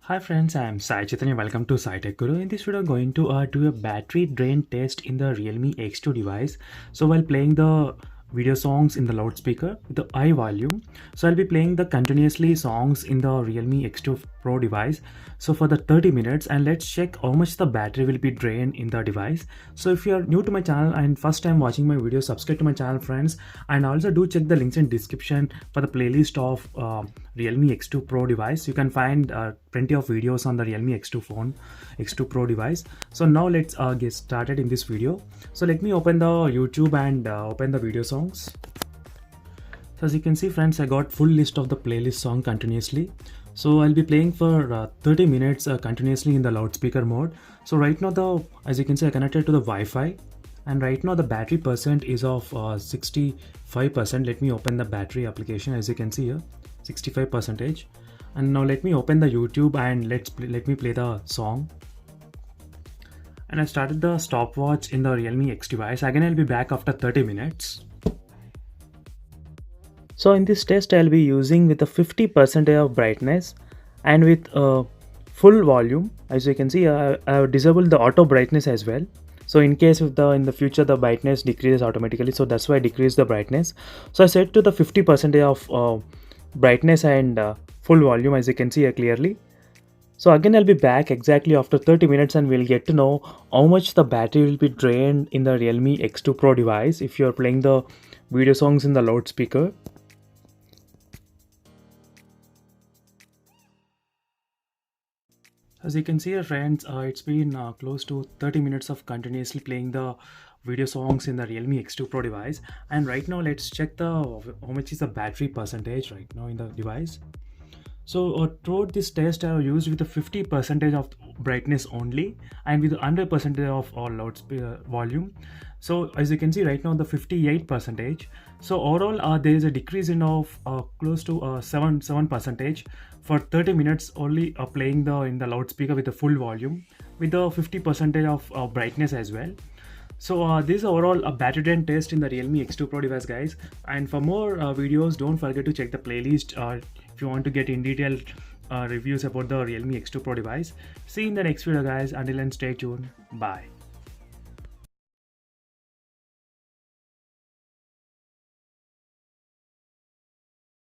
Hi friends, I am Sai Chaitanya. Welcome to Sai Tech Guru. In this video, I'm going to do a battery drain test in the Realme X2 device. So while playing the video songs in the loudspeaker with the high volume, so I'll be playing the continuously songs in the Realme X2 Pro device. So for the 30 minutes, and let's check how much the battery will be drained in the device. So if you are new to my channel and first time watching my video, subscribe to my channel, friends, and also do check the links in description for the playlist of Realme X2 Pro device. You can find plenty of videos on the Realme X2 phone, X2 Pro device. So now let's get started in this video. So let me open the YouTube and open the video songs. So as you can see, friends, I got full list of the playlist song continuously. So I'll be playing for 30 minutes continuously in the loudspeaker mode. So right now, as you can see, I connected to the Wi-Fi, and right now the battery percent is of 65%. Let me open the battery application. As you can see here, 65%. And now let me open the YouTube and let me play the song. And I started the stopwatch in the Realme X device. Again, I'll be back after 30 minutes. So in this test, I'll be using with a 50% of brightness and with full volume. As you can see, I have disabled the auto brightness as well. So in case if in the future the brightness decreases automatically, so that's why I decrease the brightness. So I set to the 50% of brightness and full volume, as you can see here clearly. So again, I'll be back exactly after 30 minutes and we'll get to know how much the battery will be drained in the Realme X2 Pro device if you're playing the video songs in the loudspeaker. As you can see here, friends, it's been close to 30 minutes of continuously playing the video songs in the Realme X2 Pro device. And right now, let's check how much is the battery percentage right now in the device. So throughout this test, I have used with the 50% of brightness only and with 100% of loudspeaker volume. So as you can see right now, the 58%. So overall, there is a decrease in of close to 7% for 30 minutes only playing in the loudspeaker with the full volume with the 50% of brightness as well. So this is overall a battery drain test in the Realme X2 Pro device, guys. And for more videos, don't forget to check the playlist if you want to get in detail reviews about the Realme X2 Pro device. See you in the next video, guys. Until then, stay tuned. Bye.